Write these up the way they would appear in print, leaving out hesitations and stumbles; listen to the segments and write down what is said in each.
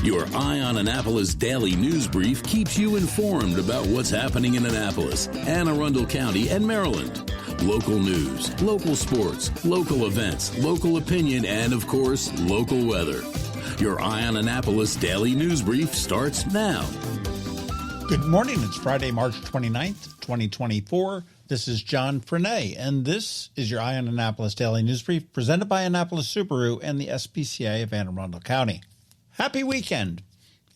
Your Eye on Annapolis daily news brief keeps you informed about what's happening in Annapolis, Anne Arundel County, and Maryland. Local news, local sports, local events, local opinion, and, of course, local weather. Your Eye on Annapolis daily news brief starts now. Good morning. It's Friday, March 29th, 2024. This is John Frenaye, and this is your Eye on Annapolis daily news brief presented by Annapolis Subaru and the SPCA of Anne Arundel County. Happy weekend.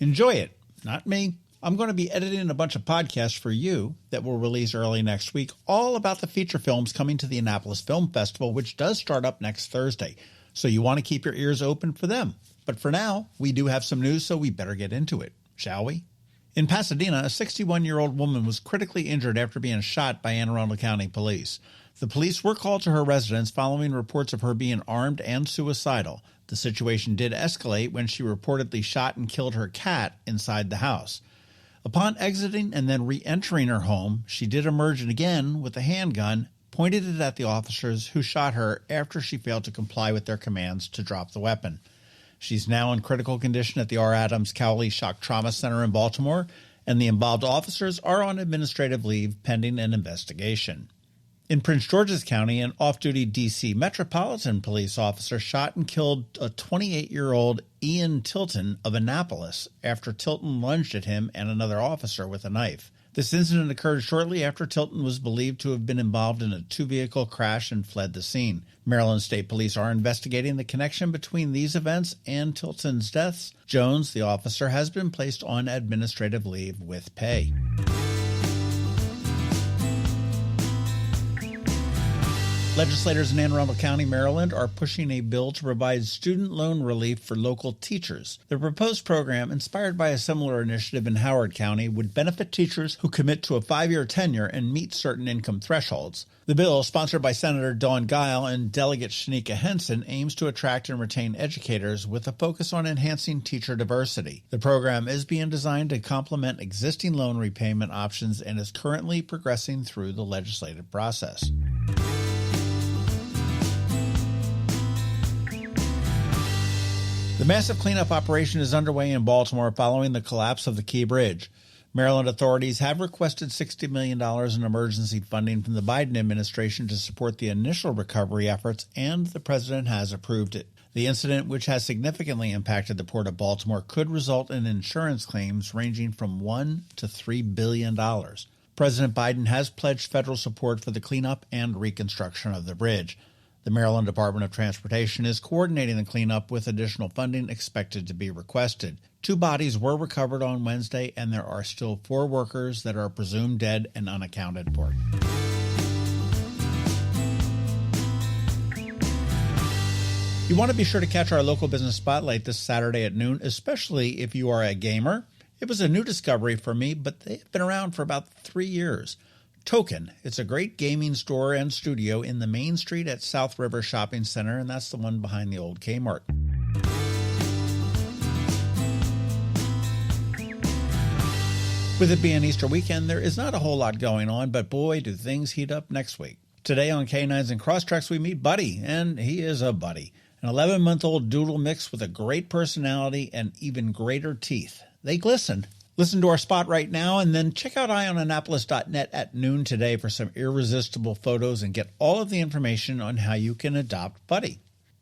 Enjoy it. Not me. I'm going to be editing a bunch of podcasts for you that will release early next week, all about the feature films coming to the Annapolis Film Festival, which does start up next Thursday. So you want to keep your ears open for them. But for now, we do have some news, so we better get into it, shall we? In Pasadena, a 61-year-old woman was critically injured after being shot by Anne Arundel County Police. The police were called to her residence following reports of her being armed and suicidal. The situation did escalate when she reportedly shot and killed her cat inside the house. Upon exiting and then re-entering her home, she did emerge again with a handgun, pointed it at the officers who shot her after she failed to comply with their commands to drop the weapon. She's now in critical condition at the R. Adams Cowley Shock Trauma Center in Baltimore, and the involved officers are on administrative leave pending an investigation. In Prince George's County, an off-duty D.C. Metropolitan Police officer shot and killed a 28-year-old Ian Tilton of Annapolis after Tilton lunged at him and another officer with a knife. This incident occurred shortly after Tilton was believed to have been involved in a two-vehicle crash and fled the scene. Maryland State Police are investigating the connection between these events and Tilton's deaths. Jones, the officer, has been placed on administrative leave with pay. Legislators in Anne Arundel County, Maryland, are pushing a bill to provide student loan relief for local teachers. The proposed program, inspired by a similar initiative in Howard County, would benefit teachers who commit to a 5-year tenure and meet certain income thresholds. The bill, sponsored by Senator Dawn Guile and Delegate Shanika Henson, aims to attract and retain educators with a focus on enhancing teacher diversity. The program is being designed to complement existing loan repayment options and is currently progressing through the legislative process. The massive cleanup operation is underway in Baltimore following the collapse of the Key Bridge. Maryland authorities have requested $60 million in emergency funding from the Biden administration to support the initial recovery efforts, and the president has approved it. The incident, which has significantly impacted the Port of Baltimore, could result in insurance claims ranging from $1 to $3 billion. President Biden has pledged federal support for the cleanup and reconstruction of the bridge. The Maryland Department of Transportation is coordinating the cleanup with additional funding expected to be requested. 2 bodies were recovered on Wednesday, and there are still 4 workers that are presumed dead and unaccounted for. You want to be sure to catch our local business spotlight this Saturday at noon, especially if you are a gamer. It was a new discovery for me, but they've been around for about 3 years. Token. It's a great gaming store and studio in the Main Street at South River Shopping Center, and that's the one behind the old Kmart. With it being Easter weekend, there is not a whole lot going on, but boy, do things heat up next week. Today on Canines and Crosstreks, we meet Buddy, and he is a buddy. An 11-month-old doodle mix with a great personality and even greater teeth. They glisten. Listen to our spot right now, and then check out eyeonannapolis.net at noon today for some irresistible photos and get all of the information on how you can adopt Buddy.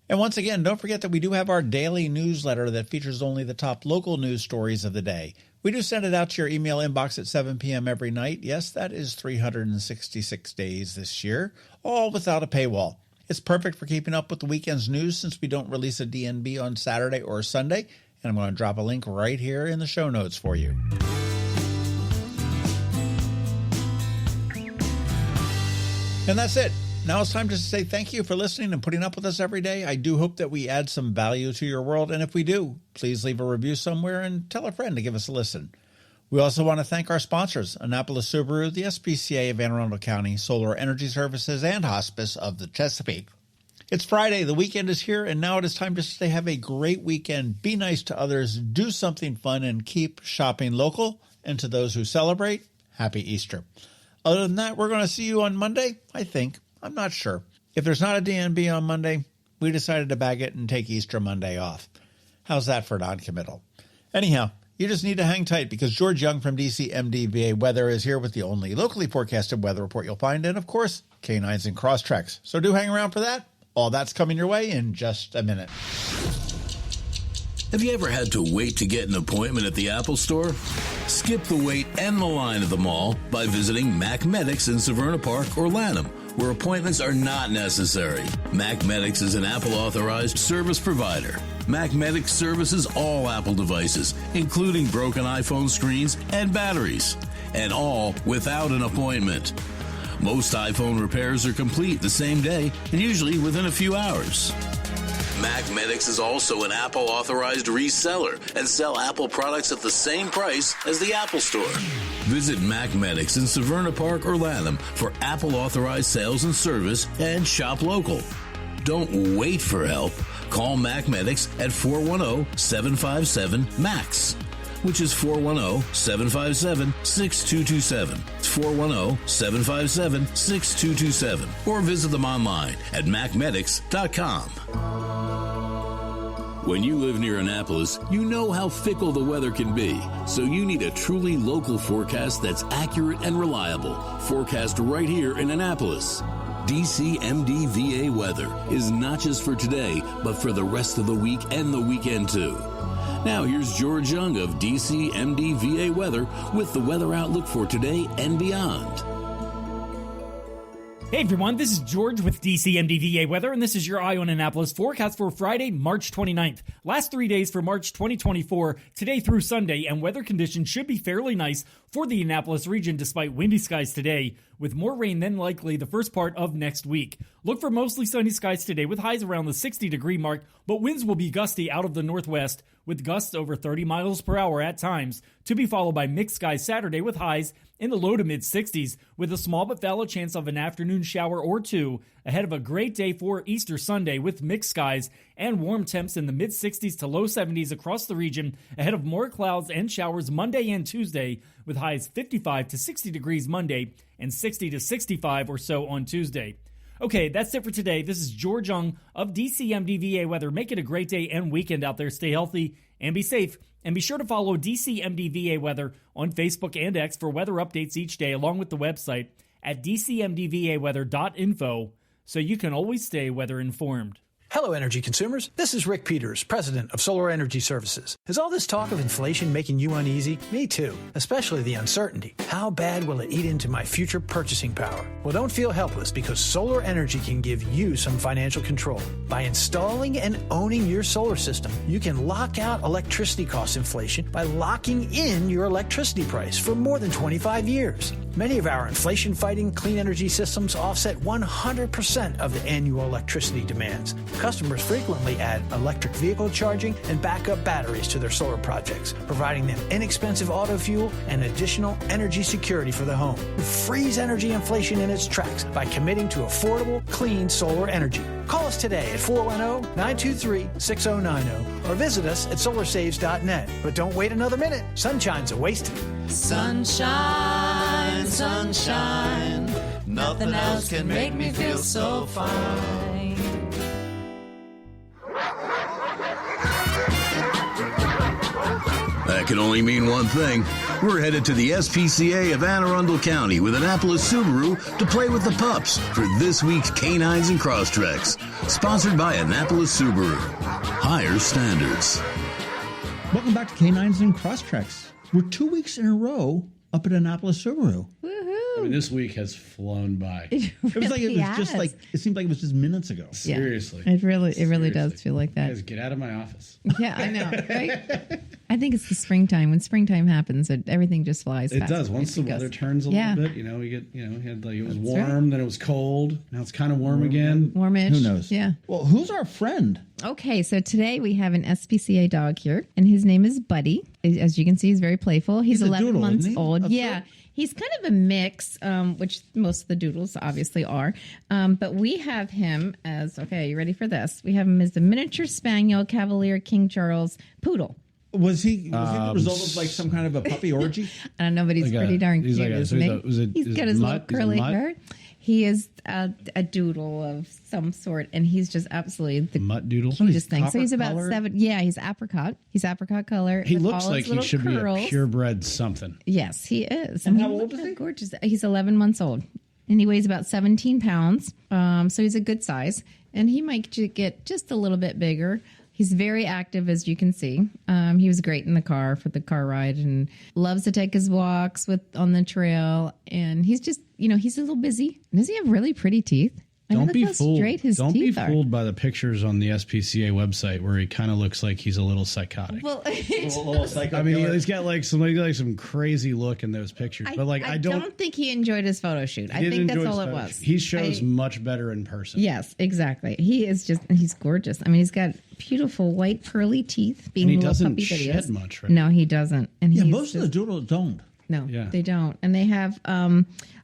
And once again, don't forget that we do have our daily newsletter that features only the top local news stories of the day. We do send it out to your email inbox at 7 p.m. every night. Yes, that is 366 days this year, all without a paywall. It's perfect for keeping up with the weekend's news since we don't release a DNB on Saturday or Sunday. And I'm going to drop a link right here in the show notes for you. And that's it. Now it's time to say thank you for listening and putting up with us every day. I do hope that we add some value to your world. And if we do, please leave a review somewhere and tell a friend to give us a listen. We also want to thank our sponsors, Annapolis Subaru, the SPCA of Anne Arundel County, Solar Energy Services, and Hospice of the Chesapeake. It's Friday, the weekend is here, and now it is time to say have a great weekend, be nice to others, do something fun, and keep shopping local. And to those who celebrate, happy Easter. Other than that, we're going to see you on Monday, I think. I'm not sure. If there's not a DNB on Monday, we decided to bag it and take Easter Monday off. How's that for non-committal? Anyhow, you just need to hang tight because George Young from DCMDVA Weather is here with the only locally forecasted weather report you'll find, and of course, Canines and Crosstreks. So do hang around for that. All that's coming your way in just a minute. Have you ever had to wait to get an appointment at the Apple Store? Skip the wait and the line at the mall by visiting Mac Medics in Severna Park or Lanham, where appointments are not necessary. Mac Medics is an Apple-authorized service provider. Mac Medics services all Apple devices, including broken iPhone screens and batteries, and all without an appointment. Most iPhone repairs are complete the same day and usually within a few hours. Mac Medics is also an Apple-authorized reseller and sell Apple products at the same price as the Apple Store. Visit Mac Medics in Severna Park or Lanham for Apple-authorized sales and service and shop local. Don't wait for help. Call Mac Medics at 410-757-MAX, which is 410-757-6227. It's 410-757-6227. Or visit them online at macmedics.com. When you live near Annapolis, you know how fickle the weather can be. So you need a truly local forecast that's accurate and reliable. Forecast right here in Annapolis. DCMDVA Weather is not just for today, but for the rest of the week and the weekend too. Now here's George Young of DCMDVA Weather with the weather outlook for today and beyond. Hey everyone, this is George with DCMDVA Weather, and this is your Eye on Annapolis forecast for Friday, March 29th. Last 3 days for March 2024, today through Sunday, and weather conditions should be fairly nice for the Annapolis region despite windy skies today, with more rain than likely the first part of next week. Look for mostly sunny skies today with highs around the 60-degree mark, but winds will be gusty out of the northwest with gusts over 30 miles per hour at times, to be followed by mixed skies Saturday with highs in the low to mid-60s, with a small but valid chance of an afternoon shower or two, ahead of a great day for Easter Sunday with mixed skies and warm temps in the mid-60s to low 70s across the region, ahead of more clouds and showers Monday and Tuesday, with highs 55 to 60 degrees Monday and 60 to 65 or so on Tuesday. Okay, that's it for today. This is George Young of DCMDVA Weather. Make it a great day and weekend out there. Stay healthy and be safe. And be sure to follow DCMDVA Weather on Facebook and X for weather updates each day, along with the website at dcmdvaweather.info, so you can always stay weather informed. Hello, energy consumers. This is Rick Peters, president of Solar Energy Services. Is all this talk of inflation making you uneasy? Me too, especially the uncertainty. How bad will it eat into my future purchasing power? Well, don't feel helpless because solar energy can give you some financial control. By installing and owning your solar system, you can lock out electricity cost inflation by locking in your electricity price for more than 25 years. Many of our inflation-fighting clean energy systems offset 100% of the annual electricity demands. Customers frequently add electric vehicle charging and backup batteries to their solar projects, providing them inexpensive auto fuel and additional energy security for the home. Freeze energy inflation in its tracks by committing to affordable, clean solar energy. Call us today at 410-923-6090 or visit us at solarsaves.net. But don't wait another minute. Sunshine's a wasted. Sunshine, sunshine, nothing else can make me feel so fine. That can only mean one thing. We're headed to the SPCA of Anne Arundel County with Annapolis Subaru to play with the pups for this week's Canines and Crosstreks, sponsored by Annapolis Subaru. Higher standards. Welcome back to Canines and Crosstreks. We're 2 weeks in a row up at Annapolis Subaru. I mean, this week has flown by. It was like it seemed like it was just minutes ago. Seriously. It really does feel like that. Guys, get out of my office. Yeah, I know, right? I think it's the springtime. When springtime happens, everything just flies It fast. does. Once the weather turns a little bit, we get, it was warm, then it was cold. Now it's kind of warm again. Warmish. Who knows? Yeah. Well, who's our friend? Okay, so today we have an SPCA dog here, and his name is Buddy. As you can see, he's very playful. He's 11 doodle, months isn't he? old. Yeah. He's kind of a mix, which most of the doodles obviously are. But we have him as, okay, you ready for this? We have him as a miniature Spaniel, Cavalier, King Charles, Poodle. Was he the result of like some kind of a puppy orgy? I don't know, but he's pretty darn cute, isn't he? He's got his little curly hair. He is a doodle of some sort, and he's just absolutely the mutt doodle. cutest thing. So he's about colored? 7. Yeah, he's apricot. He's apricot color. He with looks all like his he little should curls. be a purebred something. Yes, he is. And how old is he? Gorgeous. He's 11 months old, and he weighs about 17 pounds. So he's a good size, and he might get just a little bit bigger. He's very active, as you can see. He was great in the car for the car ride and loves to take his walks on the trail. And he's just, he's a little busy. Does he have really pretty teeth? Don't be fooled. Straight his Don't be teeth are. fooled by the pictures on the SPCA website where he kind of looks like he's a little psychotic. Well, I mean, he's got like some crazy look in those pictures. But like, I don't think he enjoyed his photo shoot. I think that's all it was. He shows much better in person. Yes, exactly. He's gorgeous. I mean, he's got beautiful white pearly teeth. Being And he a little doesn't puppy that he shed is. much, right? No, he doesn't. And Yeah, he's most of the doodles don't. No, Yeah. they don't. And they have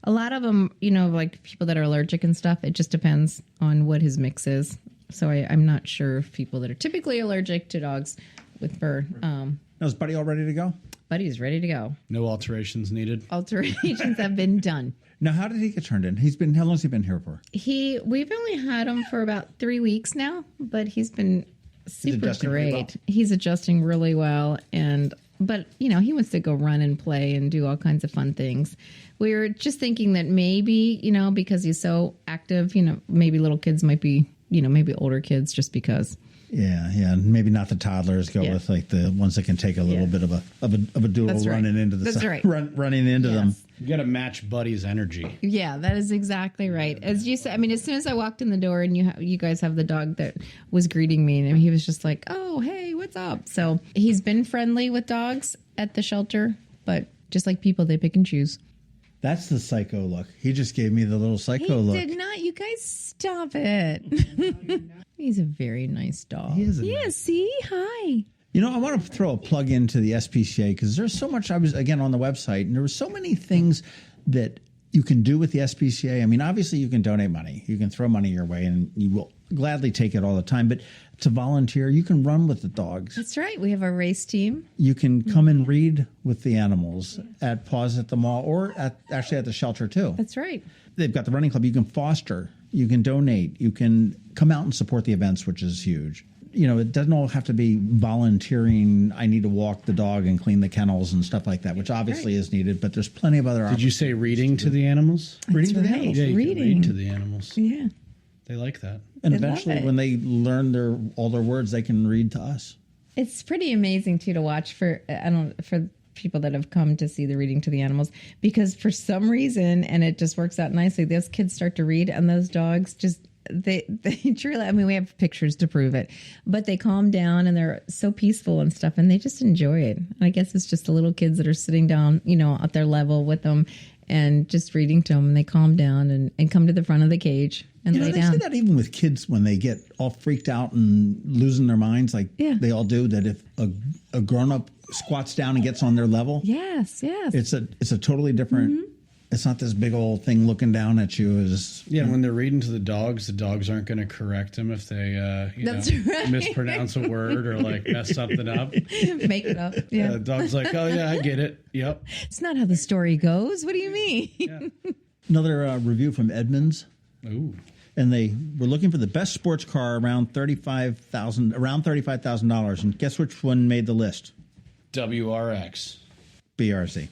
a lot of them, like people that are allergic and stuff. It just depends on what his mix is. So I'm not sure if people that are typically allergic to dogs with fur. Now, is Buddy all ready to go? Buddy's ready to go. No alterations needed. Alterations have been done. Now, how did he get turned in? How long has he been here for? We've only had him for about 3 weeks now, but he's been super adjusting really great. well. He's adjusting really well, but he wants to go run and play and do all kinds of fun things. We were just thinking that maybe, because he's so active, maybe little kids might be, maybe older kids just because. Yeah. Maybe not the toddlers. Go with like the ones that can take a little bit of a doodle That's right. running into the That's side, right. running into them. You got to match Buddy's energy. Yeah, that is exactly right. As you said, I mean, as soon as I walked in the door and you guys have the dog that was greeting me, and he was just like, "Oh, hey, what's up?" So he's been friendly with dogs at the shelter, but just like people, they pick and choose. That's the psycho look. He just gave me the little psycho look. He did not. You guys stop it. He's a very nice dog. He is See? Hi. I want to throw a plug into the SPCA because there's so much. I was, again, on the website, and there were so many things that you can do with the SPCA. I mean, obviously, you can donate money. You can throw money your way, and you will gladly take it all the time. But to volunteer, you can run with the dogs. That's right. We have a race team. You can come and read with the animals at Paws at the Mall or actually at the shelter, too. That's right. They've got the running club. You can foster. You can donate. You can come out and support the events, which is huge. It doesn't all have to be volunteering. I need to walk the dog and clean the kennels and stuff like that, which obviously is needed. But there's plenty of other. Did you say reading to the animals? Reading to the right. animals. Yeah, you can Reading. read to the animals. Yeah. They like that. And They love eventually, it. when they learn all their words, they can read to us. It's pretty amazing too to watch for people that have come to see the reading to the animals, because for some reason, and it just works out nicely, those kids start to read and those dogs just they truly, I mean, we have pictures to prove it, but they calm down and they're so peaceful and stuff, and they just enjoy it. And I guess it's just the little kids that are sitting down, at their level with them and just reading to them, and they calm down and come to the front of the cage and lay they down. say that even with kids when they get all freaked out and losing their minds, like they all do, that if a grown-up squats down and gets on their level, Yes. it's a totally different. It's not this big old thing looking down at you. When they're reading to the dogs aren't going to correct them if they That's right. mispronounce a word or like mess something up. Make it up. Yeah. The dog's like, "Oh yeah, I get it. Yep." It's not how the story goes. What do you mean? Another review from Edmunds. Ooh. And they were looking for the best sports car around $35,000. And guess which one made the list? WRX. BRZ.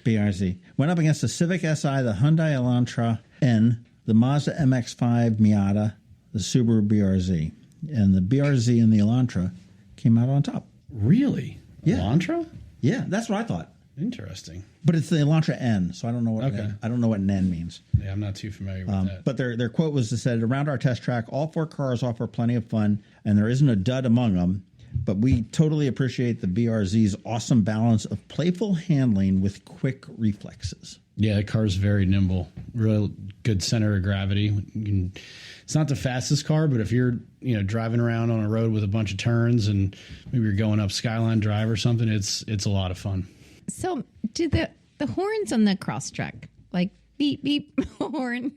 BRZ. Went up against the Civic Si, the Hyundai Elantra N, the Mazda MX-5 Miata, the Subaru BRZ. And the BRZ and the Elantra came out on top. Really? Yeah. Elantra? Yeah, that's what I thought. Interesting. But it's the Elantra N, so I don't know what I don't know what N means. Yeah, I'm not too familiar with that. But their quote was said, around our test track, all four cars offer plenty of fun, and there isn't a dud among them. But we totally appreciate the BRZ's awesome balance of playful handling with quick reflexes. Yeah, the car's very nimble. Real good center of gravity. It's not the fastest car, but if you're driving around on a road with a bunch of turns and maybe you're going up Skyline Drive or something, it's a lot of fun. So, do the horns on the Crosstrek, like beep beep horn?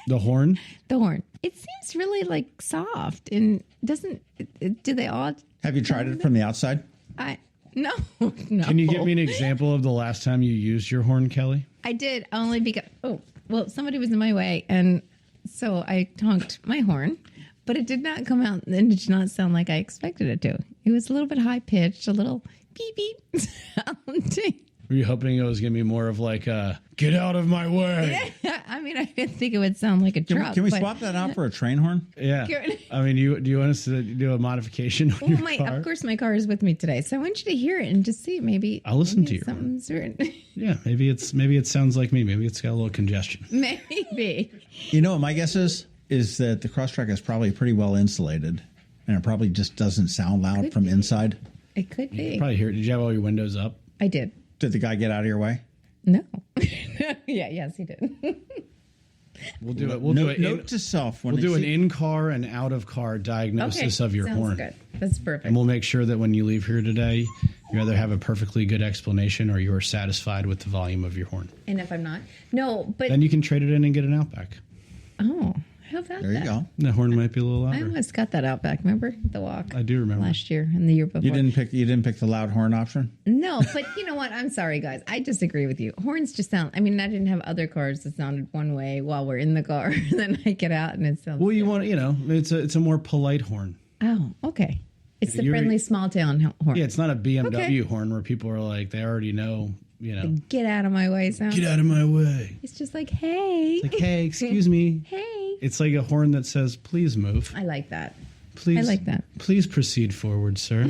The horn? The horn. It seems really like soft, and doesn't? Do they all? Have you tried it from the outside? No. Can you give me an example of the last time you used your horn, Kelly? I did, only because Well, somebody was in my way, and so I honked my horn, but it did not come out and it did not sound like I expected it to. It was a little bit high pitched, a little beep beep sounding. Were you hoping it was going to be more of like a "get out of my way"? Yeah, I mean, I didn't think it would sound like a truck. Can we swap that out for a train horn? Yeah. I mean, do you want us to do a modification on your car? Of course, my car is with me today, so I want you to hear it and just see. Maybe I'll listen to you. Something's certain. Yeah, maybe it sounds like me. Maybe it's got a little congestion. Maybe. You know what my guess is that the Crosstrek is probably pretty well insulated, and it probably just doesn't sound loud from inside. It could be. You probably hear it. Did you have all your windows up? I did. Did the guy get out of your way? No. Yes, he did. We'll do it. Note to self. We'll do an in-car and out-of-car diagnosis of your sounds horn. Good. That's perfect. And we'll make sure that when you leave here today, you either have a perfectly good explanation or you are satisfied with the volume of your horn. And if I'm not? No, but... Then you can trade it in and get an Outback. Oh, how about that? There you go. The horn might be a little I louder. almost got that Outback, remember? The walk. I do remember. Last year and the year before. You didn't pick the loud horn option? No, but you know what? I'm sorry, guys. I disagree with you. Horns just sound... I mean, I didn't have other cars that sounded one way while we're in the car. Then I get out and it sounds... Well, you want, it's a more polite horn. Oh, okay. It's the You're- friendly small town horn. Yeah, it's not a BMW Okay. horn where people are like, they already know, Get out of my way sound. get out of my way. It's just like, hey. Like, hey, excuse me. Hey. It's like a horn that says, please move. I like that. Please, I like that. Please proceed forward, sir.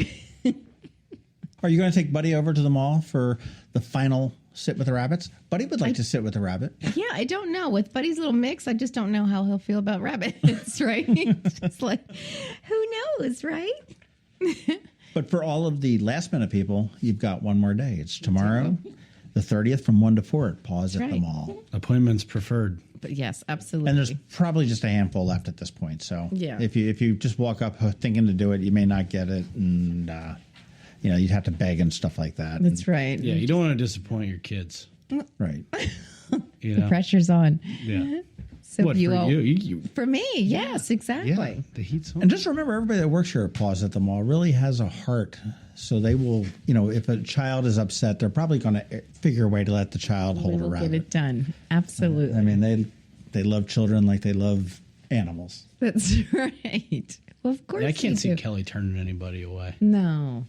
Are you going to take Buddy over to the mall for the final sit with the rabbits? Buddy would like to sit with the rabbit. Yeah, I don't know. With Buddy's little mix, I just don't know how he'll feel about rabbits, right? It's just like, who knows, right? But for all of the last minute people, you've got one more day. It's tomorrow, the 30th, from 1 to 4 at Pause at the Mall. Appointments preferred. But yes, absolutely. And there's probably just a handful left at this point. So Yeah. if you just walk up thinking to do it, you may not get it, and you'd have to beg and stuff like that. That's right. Yeah, you don't want to disappoint your kids. Right. The pressure's on. Yeah. So What, you for all, you? For me, yes, exactly. Yeah, the heat's on. And just remember, everybody that works here at Pause at the Mall really has a heart. So they will, if a child is upset, they're probably going to figure a way to let the child hold a We'll rabbit. get it done. Absolutely. I mean, they love children like they love animals. That's right. Well, of course I can't they see do. Kelly turning anybody away. No.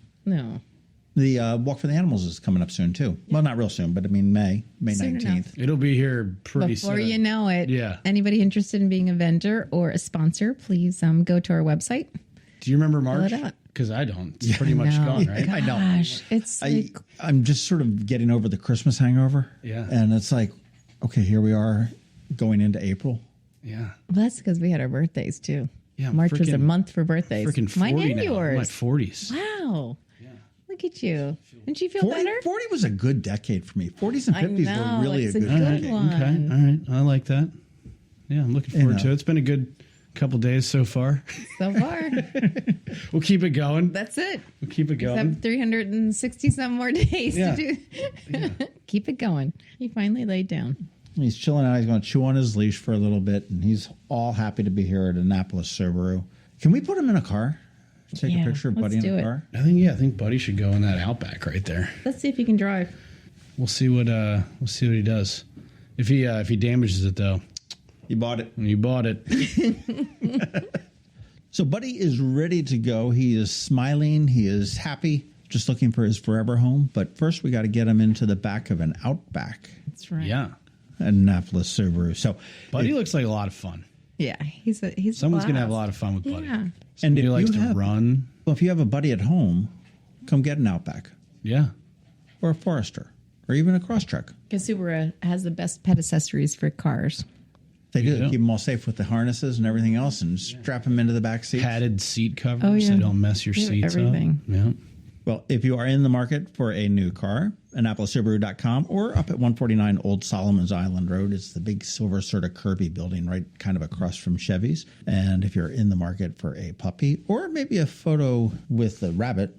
The Walk for the Animals is coming up soon, too. Well, not real soon, but I mean May Soon 19th. enough. It'll be here pretty soon. Before you know it. Yeah. Anybody interested in being a vendor or a sponsor, please go to our website. Do you remember March? Fill it out. Because I don't. It's pretty much No. gone, right? I don't. Gosh, it's like, I'm just sort of getting over the Christmas hangover. Yeah. And it's like, okay, here we are going into April. Yeah. well, that's because we had our birthdays too. Yeah, March was a freaking- month for birthdays. Freaking 40 Mine and now. yours. I'm at 40s. Wow. Yeah. Look at you. Didn't you feel 40 better? was a good decade for me. 40s and I 50s know, were really a it's a good good decade. one. Okay. All right. I like that. Yeah, I'm looking forward to it. It's been a good couple days so far. So far. We'll keep it going. That's it. We'll keep it going. Except 360 some more days Yeah. to do. Keep it going. He finally laid down. He's chilling out. He's going to chew on his leash for a little bit, and he's all happy to be here at Annapolis Subaru. Can we put him in a car? Take a picture of let's Buddy in do a it. car? I think Buddy should go in that Outback right there. Let's see if he can drive. We'll see what he does. If he damages it though. You bought it. You bought it. So Buddy is ready to go. He is smiling. He is happy, just looking for his forever home. But first, we got to get him into the back of an Outback That's right. Yeah. at Annapolis Subaru. So Buddy looks like a lot of fun. Yeah. He's Someone's going gonna have a lot of fun with Buddy. Yeah. And He if likes you to have- run. Well, if you have a Buddy at home, come get an Outback Yeah. or a Forester or even a Crosstrek. Because Subaru has the best pet accessories for cars. They do. Yeah. Keep them all safe with the harnesses and everything else, and strap them into the back seat. Padded seat covers Oh, yeah. so they don't mess your They have seats everything. up. Yeah. Well, if you are in the market for a new car, AnnapolisSubaru.com or up at 149 Old Solomon's Island Road. It's the big silver sort of Kirby building right kind of across from Chevy's. And if you're in the market for a puppy or maybe a photo with a rabbit,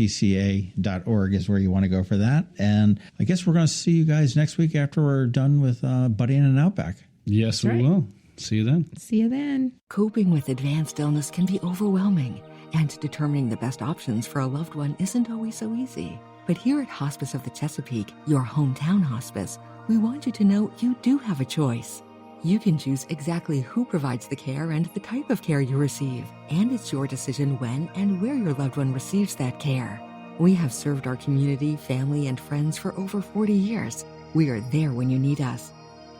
ACSPCA.org is where you want to go for that. And I guess we're going to see you guys next week after we're done with Buddy and an Outback. Yes, right. we will. See you then. See you then. Coping with advanced illness can be overwhelming, and determining the best options for a loved one isn't always so easy. But here at Hospice of the Chesapeake, your hometown hospice, we want you to know you do have a choice. You can choose exactly who provides the care and the type of care you receive, and it's your decision when and where your loved one receives that care. We have served our community, family, and friends for over 40 years. We are there when you need us.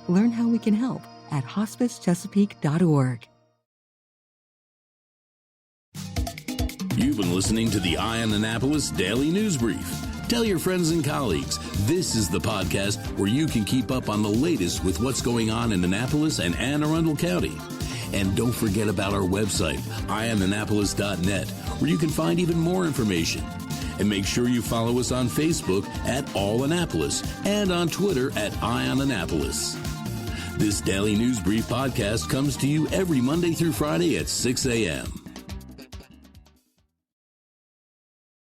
Learn how we can help at hospicechesapeake.org. You've been listening to the Eye on Annapolis Daily News Brief. Tell your friends and colleagues, this is the podcast where you can keep up on the latest with what's going on in Annapolis and Anne Arundel County. And don't forget about our website, eyeonannapolis.net, where you can find even more information. And make sure you follow us on Facebook at All Annapolis and on Twitter at Eye on Annapolis. This Daily News Brief podcast comes to you every Monday through Friday at 6 a.m.